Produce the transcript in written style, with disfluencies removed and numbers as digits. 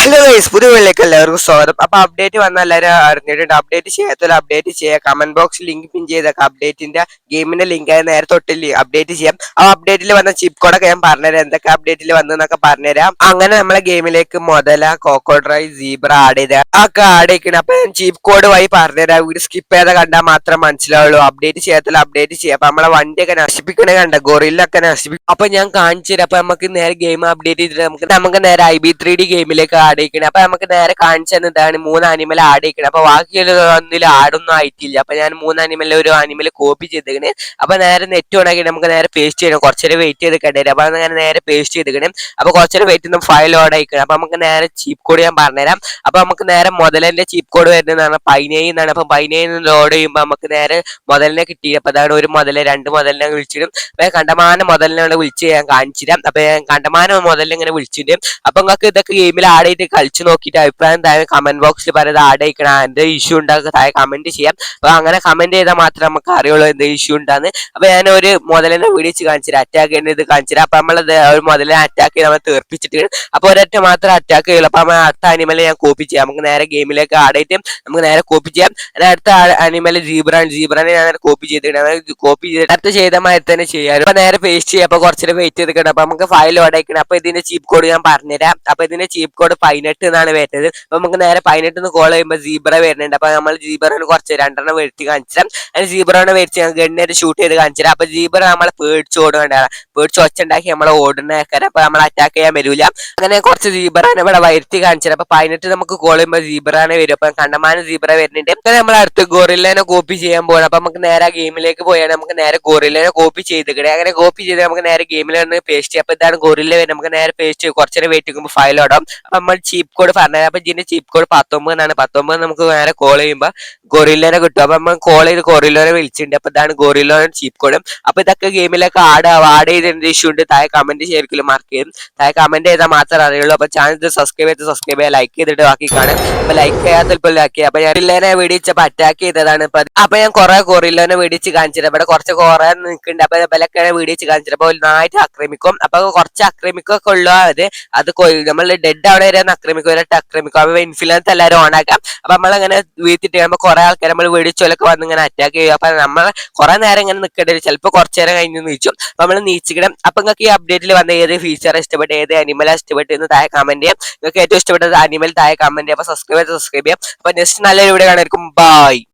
Hello guys, പുതിയ വീട്ടിലേക്ക് എല്ലാവർക്കും സ്വാഗതം. അപ്പൊ അപ്ഡേറ്റ് വന്ന എല്ലാവരും അറിഞ്ഞിട്ടുണ്ട്. അപ്ഡേറ്റ് ചെയ്യാത്തവരെ അപ്ഡേറ്റ് ചെയ്യുക. കമന്റ് ബോക്സിൽ ലിങ്ക് പിൻ ചെയ്തേക്ക. അപ്ഡേറ്റിന്റെ ഗെയിമിന്റെ ലിങ്ക് നേരെ തൊട്ടില്ല അപ്ഡേറ്റ് ചെയ്യാം. ആ അപ്ഡേറ്റിൽ വന്ന ചിപ്പ് കോഡൊക്കെ ഞാൻ പറഞ്ഞുതരാം, എന്തൊക്കെ അപ്ഡേറ്റിൽ വന്നൊക്കെ പറഞ്ഞുതരാം. അങ്ങനെ നമ്മളെ ഗെയിമിലേക്ക് മുതല കോക്കോഡ്രൈ സീബ്ര ആഡ് ചെയ്ത ഒക്കെ ആഡ് ചെയ്യണം. അപ്പൊ ഞാൻ ചീപ്പ് കോഡ് വഴി പറഞ്ഞുതരാം. വീഡിയോ സ്കിപ്പ് ചെയ്ത കണ്ടാൽ മാത്രം മനസ്സിലാവുള്ളൂ. അപ്ഡേറ്റ് ചെയ്യാത്തല്ല അപ്ഡേറ്റ് ചെയ്യാം. അപ്പൊ നമ്മളെ വണ്ടിയൊക്കെ നശിപ്പിക്കണേ കണ്ട, ഗൊറില്ലൊക്കെ നശിപ്പിക്കും. അപ്പൊ ഞാൻ കാണിച്ചു തരാം. അപ്പൊ നമുക്ക് നേരെ ഗെയിം അപ്ഡേറ്റ് ചെയ്തിട്ട് നമുക്ക് നേരെ IB3D ഗെയിമിലേക്ക് ആഡ് ചെയ്യണം. അപ്പൊ നമുക്ക് നേരെ കാണിച്ചു തന്നതാണ് 3 അനിമൽ ആഡ് ചെയ്യണം. അപ്പൊ ബാക്കിയുള്ള ഒന്നിൽ ആഡൊന്നും ആയിട്ടില്ല. അപ്പൊ ഞാൻ 3 അനിമലിൽ ഒരു അനിമൽ കോപ്പി ചെയ്തേക്കണേ. അപ്പൊ നേരെ നെറ്റ് ഓണാക്കി നമുക്ക് നേരെ പേസ്റ്റ് ചെയ്യണം. കുറച്ചേരം വെയിറ്റ് ചെയ്ത് കണ്ടേരും. അപ്പൊ അങ്ങനെ നേരെ പേസ്റ്റ് ചെയ്തേക്കണേ. അപ്പൊ കുറച്ചേരം വെയിറ്റ് ചെയ്യുന്ന ഫയൽ ലോഡ് ആയിക്കണം. അപ്പൊ നമുക്ക് നേരെ ചീപ്പ് കോഡ് ഞാൻ പറഞ്ഞുതരാം. അപ്പൊ നമുക്ക് നേരെ മുതലിന്റെ ചീപ്പ് കോഡ് വരുന്നതാണ് 17 എന്നാണ്. അപ്പൊ 17 ലോഡ് ചെയ്യുമ്പോൾ നമുക്ക് നേരെ മുതലിനെ കിട്ടി. അപ്പൊ അതാണ് ഒരു മുതല് 2 മുതലിനെ വിളിച്ചിടും. അപ്പൊ കണ്ടമാനം മുതലിനെ വിളിച്ച് ഞാൻ കാണിച്ചു തരാം. അപ്പൊ ഞാൻ കണ്ടമാനം മുതലിനെ ഇങ്ങനെ വിളിച്ചിട്ട് അപ്പൊ നിങ്ങൾക്ക് ഇതൊക്കെ ഗെയിമിൽ ആഡ് ചെയ്ത് കളിച്ചു നോക്കിയിട്ട് അഭിപ്രായം താഴെ കമന്റ് ബോക്സിൽ പറയുന്നത് ആഡ് ചെയ്യണം, എന്ത് ഇഷ്യൂ ഉണ്ടാകുക താഴെ കമന്റ് ചെയ്യാം. അപ്പൊ അങ്ങനെ കമന്റ് ചെയ്താൽ മാത്രമേ നമുക്ക് അറിയുള്ളൂ എന്ത് ഇഷ്യൂ ഉണ്ടാന്ന്. അപ്പൊ ഞാൻ ഒരു മുതലിനെ വിളിച്ച് കാണിച്ചിട്ട് അറ്റാക്ക് ചെയ്യുന്നത് കാണിച്ചിട്ട് അപ്പൊ നമ്മൾ ഒരു മുതലിനെ അറ്റാക്ക് ചെയ്ത് നമ്മൾ തീർപ്പിച്ചിട്ട് അപ്പൊ ഒരൊറ്റ മാത്രം അറ്റാക്ക് ചെയ്യുള്ളൂ. അപ്പൊ നമ്മൾ അടുത്ത അനിമലെ ഞാൻ കോപ്പി ചെയ്യാം. നമുക്ക് നേരെ ഗെയിമിലേക്ക് ആഡ് ചെയ്തിട്ട് നമുക്ക് നേരെ കോപ്പി ചെയ്യാം. അടുത്ത അനിമൽ ജീബ്രനെ ഞാൻ കോപ്പി ചെയ്തിട്ട് കോപ്പി ചെയ്തിട്ട് അടുത്ത ചെയ്ത മാതിരി തന്നെ ചെയ്യാം. അപ്പൊ നേരെ പേസ്റ്റ് ചെയ്യാം. അപ്പൊ കുറച്ചേരം വെയിറ്റ് ചെയ്തിട്ട് അപ്പൊ നമുക്ക് ഫയൽ ലോഡ് അയക്കണം. അപ്പൊ ഇതിന്റെ ചീപ്പ് കോഡ് ഞാൻ പറഞ്ഞുതരാം. അപ്പൊ ഇതിന്റെ ചീപ്പ് കോഡ് 18 എന്നാണ് വരുന്നത്. അപ്പൊ നമുക്ക് നേരെ 18 കോൾ ചെയ്യുമ്പോൾ സീബ്ര വരുന്നുണ്ട്. അപ്പൊ നമ്മൾ സീബ്രനെ കുറച്ച് 2 വെട്ടി കാണിച്ചാൽ അതിന് സീബ്രനെ വെച്ച് ഗണ്ണേറ്റ് ഷൂട്ട് ചെയ്ത് കാണിച്ചാൽ അപ്പൊ സീബ്ര നമ്മളെ പേടിച്ച് ഓടുകയാണ്. പേടിച്ച് ഒച്ച ഉണ്ടാക്കി നമ്മളെ ഓടുന്നേക്കാരം. അപ്പൊ നമ്മൾ അറ്റാക്ക് ചെയ്യാൻ വരില്ല. അങ്ങനെ കുറച്ച് സീബ്രനെ ഇവിടെ വരുത്തി കാണിച്ചാൽ അപ്പൊ 18 നമുക്ക് കോൾ ചെയ്യുമ്പോൾ സീബ്രനെ വരും. അപ്പൊ കണ്ടമാനം സീബ്ര വരുന്നുണ്ട്. അങ്ങനെ നമ്മൾ അടുത്ത് ഗോറില്ലേനെ കോപ്പി ചെയ്യാൻ പോകണം. അപ്പൊ നമുക്ക് നേരെ ഗെയിമിലേക്ക് പോയാണ്. നമുക്ക് നേരെ ഗോറില്ലേനെ കോപ്പി ചെയ്തിട്ട് അങ്ങനെ കോപ്പി ചെയ്ത് നമുക്ക് നേരെ ഗെയിമിൽ വന്ന് പേസ്റ്റ് ചെയ്യാം. അപ്പൊ ഇതാണ് ഗോറില്ല വരുന്നത്. നമുക്ക് നേരെ പേസ്റ്റ് കുറച്ചേരം വെയിറ്റ് ചെയ്യുമ്പോൾ ഫയൽ ഓടാം. അപ്പൊ നമ്മൾ ചീപ്പ് കോഡ് പറഞ്ഞത്. അപ്പൊ ഇതിന്റെ ചീപ്പ് കോഡ് 19 എന്നാണ്. 19 നമുക്ക് നേരെ കോൾ ചെയ്യുമ്പോൾ ഗൊറില്ലോനെ കിട്ടും. അപ്പൊ നമ്മൾ കോൾ ചെയ്ത് ഗൊറില്ലോനെ വിളിച്ചിട്ടുണ്ട്. അപ്പൊ ഇതാണ് ഗൊറില്ലോനെ ചീപ്പ് കോഡ്. അപ്പൊ ഇതൊക്കെ ഗെയിമിലേക്ക് ആഡ് ചെയ്ത് എന്ത് ഇഷ്യൂ ഉണ്ട് താഴെ കമന്റ് ശരിക്കും മാർക്ക് ചെയ്യും. താഴെ കമന്റ് ചെയ്താൽ മാത്രമേ അറിയുള്ളൂ. അപ്പൊ ചാനൽ സബ്സ്ക്രൈബ് ചെയ്യുക, ലൈക്ക് ചെയ്തിട്ട് ബാക്കി കാണാം. അപ്പൊ ലൈക്ക് ചെയ്യാത്ത ഇപ്പോൾ ആക്കി. അപ്പൊ ഞാൻ ഗൊറില്ലോനെ വെടിച്ചപ്പോ അറ്റാക്ക് ചെയ്തതാണ്. അപ്പൊ ഞാൻ കുറെ ഗൊറില്ലോനെ വെടിച്ച് കാണിച്ചിട്ട് ഇവിടെ കുറച്ച് കുറെ നിൽക്കുന്നുണ്ട്. അപ്പൊ ഇവലൊക്കെ വെടിച്ച് കാണിച്ചിട്ട് അപ്പൊ നന്നായിട്ട് ആക്രമിക്കും. അപ്പൊ കുറച്ച് ആക്രമിക്കൊക്കെ ഉള്ളൂ. അത് നമ്മൾ ഡെഡ് അവിടെ വരെ ആക്രമിക്കും, ആക്രമിക്കും. അപ്പൊ ഇൻഫ്ലുവൻസ് എല്ലാവരും ഓൺ ആക്കാം. അപ്പൊ നമ്മളങ്ങനെ വീഴ്ത്തിട്ട് നമ്മൾ കുറെ ആൾക്കാർ നമ്മൾ വെടിച്ചോലൊക്കെ വന്ന് ഇങ്ങനെ അറ്റാക്ക് ചെയ്യും. അപ്പൊ നമ്മൾ കുറെ നേരം ഇങ്ങനെ നിൽക്കേണ്ടി വരും. ചിലപ്പോൾ കുറച്ചു നേരം കഴിഞ്ഞ് നീച്ചും. അപ്പൊ നമ്മൾ നീച്ചിക്കണം. അപ്പൊ നിങ്ങൾക്ക് ഈ അപ്ഡേറ്റിൽ വന്ന ഏത് ഫീച്ചർ ഇഷ്ടപ്പെട്ട്, ഏത് അനിമൽ ഇഷ്ടപ്പെട്ട് എന്ന് താഴെ കമന്റ് ചെയ്യാം. നിങ്ങൾക്ക് ഏറ്റവും ഇഷ്ടപ്പെട്ടത് അനിമൽ താഴെ കമന്റ് ചെയ്യാം. അപ്പൊ സബ്സ്ക്രൈബ് ചെയ്യാം. അപ്പൊ നെക്സ്റ്റ് നല്ലൊരു വീഡിയോ കാണായിരിക്കും. ബൈ.